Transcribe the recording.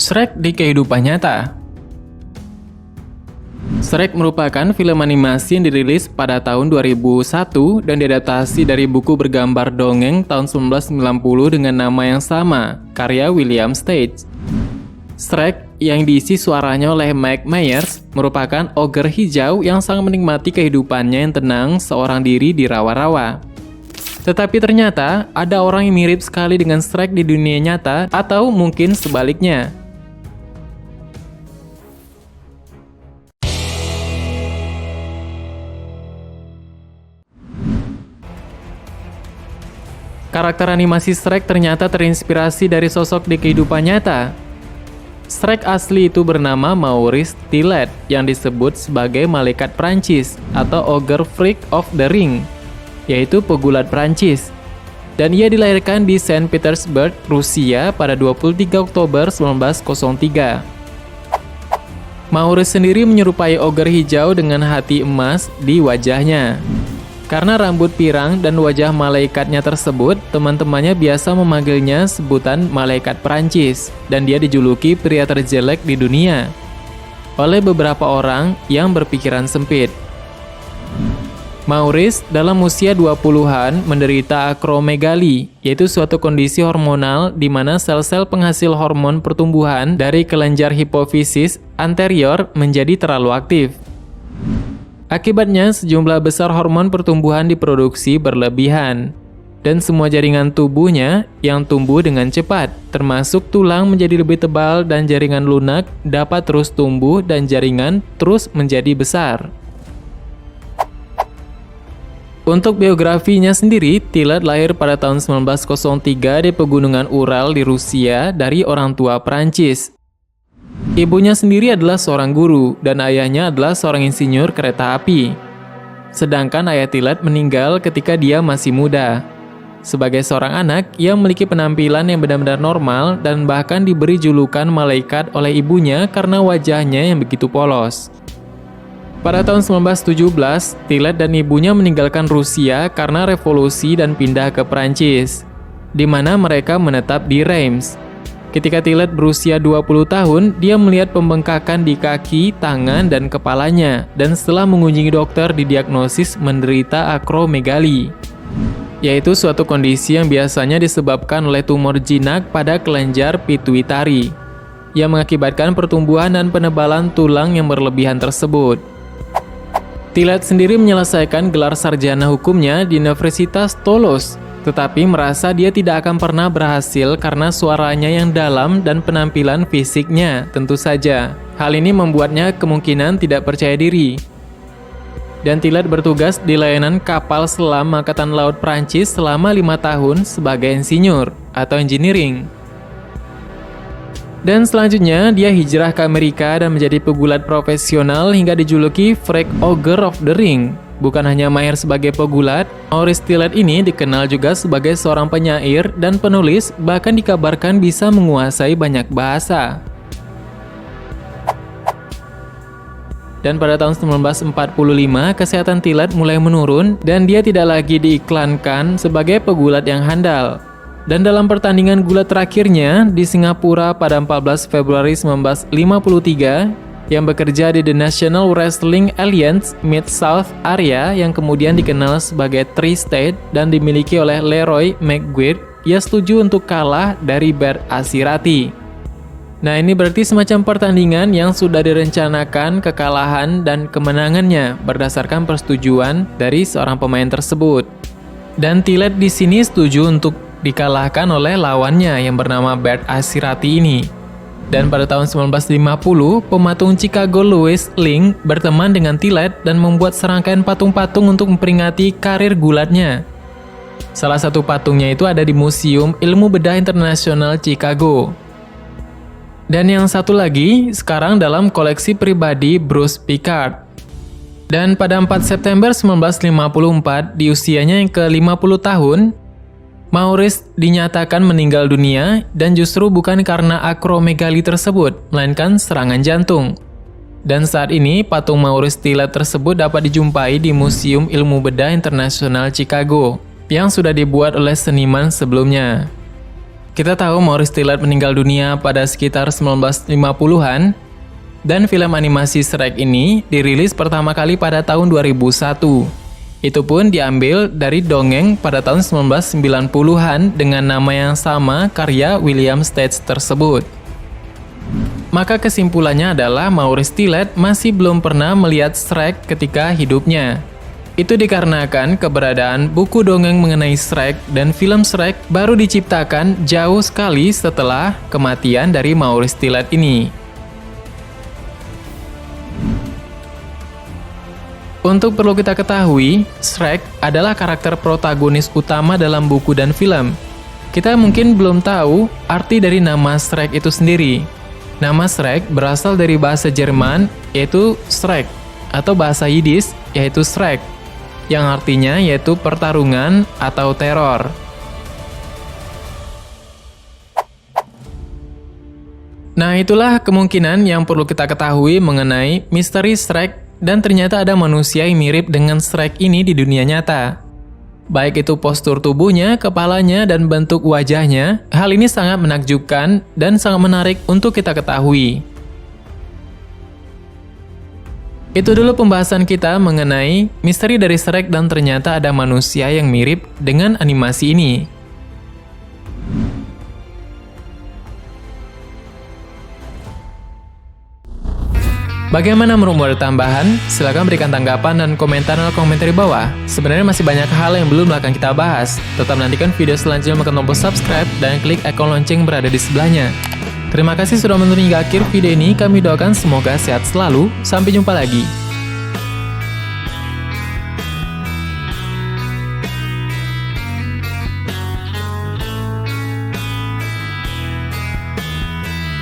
Shrek di kehidupan nyata. Shrek merupakan film animasi yang dirilis pada tahun 2001 dan diadaptasi dari buku bergambar dongeng tahun 1990 dengan nama yang sama, karya William Steig. Shrek yang diisi suaranya oleh Mike Myers merupakan ogre hijau yang sangat menikmati kehidupannya yang tenang seorang diri di rawa-rawa. Tetapi ternyata ada orang yang mirip sekali dengan Shrek di dunia nyata atau mungkin sebaliknya. Karakter animasi Shrek ternyata terinspirasi dari sosok di kehidupan nyata. Shrek asli itu bernama Maurice Tillet yang disebut sebagai malaikat Prancis atau Ogre Freak of the Ring, yaitu pegulat Prancis. Dan ia dilahirkan di Saint Petersburg, Rusia pada 23 Oktober 1903. Maurice sendiri menyerupai ogre hijau dengan hati emas di wajahnya. Karena rambut pirang dan wajah malaikatnya tersebut, teman-temannya biasa memanggilnya sebutan malaikat Prancis, dan dia dijuluki pria terjelek di dunia oleh beberapa orang yang berpikiran sempit. Maurice dalam usia 20-an menderita akromegali, yaitu suatu kondisi hormonal di mana sel-sel penghasil hormon pertumbuhan dari kelenjar hipofisis anterior menjadi terlalu aktif. Akibatnya, sejumlah besar hormon pertumbuhan diproduksi berlebihan, dan semua jaringan tubuhnya yang tumbuh dengan cepat, termasuk tulang menjadi lebih tebal dan jaringan lunak dapat terus tumbuh dan jaringan terus menjadi besar. Untuk biografinya sendiri, Tillet lahir pada tahun 1903 di pegunungan Ural di Rusia dari orang tua Prancis. Ibunya sendiri adalah seorang guru dan ayahnya adalah seorang insinyur kereta api. Sedangkan ayah Tillet meninggal ketika dia masih muda. Sebagai seorang anak, ia memiliki penampilan yang benar-benar normal dan bahkan diberi julukan malaikat oleh ibunya karena wajahnya yang begitu polos. Pada tahun 1917, Tillet dan ibunya meninggalkan Rusia karena revolusi dan pindah ke Prancis, di mana mereka menetap di Reims. Ketika Tillet berusia 20 tahun, dia melihat pembengkakan di kaki, tangan, dan kepalanya, dan setelah mengunjungi dokter didiagnosis menderita akromegali, yaitu suatu kondisi yang biasanya disebabkan oleh tumor jinak pada kelenjar pituitari, yang mengakibatkan pertumbuhan dan penebalan tulang yang berlebihan tersebut. Tillet sendiri menyelesaikan gelar sarjana hukumnya di Universitas Toulouse, tetapi merasa dia tidak akan pernah berhasil karena suaranya yang dalam dan penampilan fisiknya tentu saja. Hal ini membuatnya kemungkinan tidak percaya diri. Dan Tillet bertugas di layanan kapal selam Angkatan Laut Prancis selama 5 tahun sebagai insinyur atau engineering. Dan selanjutnya dia hijrah ke Amerika dan menjadi pegulat profesional hingga dijuluki Freak Ogre of the Ring. Bukan hanya mahir sebagai pegulat, Maurice Tillet ini dikenal juga sebagai seorang penyair dan penulis, bahkan dikabarkan bisa menguasai banyak bahasa. Dan pada tahun 1945, kesehatan Tillet mulai menurun dan dia tidak lagi diiklankan sebagai pegulat yang handal. Dan dalam pertandingan gulat terakhirnya di Singapura pada 14 Februari 1953, yang bekerja di The National Wrestling Alliance Mid-South Area yang kemudian dikenal sebagai Tri-State dan dimiliki oleh Leroy McGuire, ia setuju untuk kalah dari Bert Asirati. Nah, ini berarti semacam pertandingan yang sudah direncanakan kekalahan dan kemenangannya berdasarkan persetujuan dari seorang pemain tersebut. Dan Tillet di sini setuju untuk dikalahkan oleh lawannya yang bernama Bert Asirati ini. Dan pada tahun 1950, pematung Chicago Louis Link berteman dengan Tillet dan membuat serangkaian patung-patung untuk memperingati karir gulatnya. Salah satu patungnya itu ada di Museum Ilmu Bedah Internasional Chicago. Dan yang satu lagi sekarang dalam koleksi pribadi Bruce Pickard. Dan pada 4 September 1954, di usianya yang ke-50 tahun, Maurice dinyatakan meninggal dunia dan justru bukan karena akromegali tersebut, melainkan serangan jantung. Dan saat ini, patung Maurice Tillet tersebut dapat dijumpai di Museum Ilmu Bedah Internasional Chicago, yang sudah dibuat oleh seniman sebelumnya. Kita tahu Maurice Tillet meninggal dunia pada sekitar 1950-an, dan film animasi Shrek ini dirilis pertama kali pada tahun 2001. Itu pun diambil dari dongeng pada tahun 1990-an dengan nama yang sama karya William Steig tersebut. Maka kesimpulannya adalah Maurice Tillet masih belum pernah melihat Shrek ketika hidupnya. Itu dikarenakan keberadaan buku dongeng mengenai Shrek dan film Shrek baru diciptakan jauh sekali setelah kematian dari Maurice Tillet ini. Untuk perlu kita ketahui, Shrek adalah karakter protagonis utama dalam buku dan film. Kita mungkin belum tahu arti dari nama Shrek itu sendiri. Nama Shrek berasal dari bahasa Jerman, yaitu Schreck, atau bahasa Yiddish, yaitu Shrek, yang artinya yaitu pertarungan atau teror. Nah, itulah kemungkinan yang perlu kita ketahui mengenai misteri Shrek, dan ternyata ada manusia yang mirip dengan Shrek ini di dunia nyata. Baik itu postur tubuhnya, kepalanya, dan bentuk wajahnya, hal ini sangat menakjubkan dan sangat menarik untuk kita ketahui. Itu dulu pembahasan kita mengenai misteri dari Shrek dan ternyata ada manusia yang mirip dengan animasi ini. Bagaimana menurut tambahan? Silahkan berikan tanggapan dan komentar di bawah. Sebenarnya masih banyak hal yang belum akan kita bahas. Tetap nantikan video selanjutnya menekan tombol subscribe dan klik ikon lonceng berada di sebelahnya. Terima kasih sudah menonton hingga akhir video ini. Kami doakan semoga sehat selalu. Sampai jumpa lagi.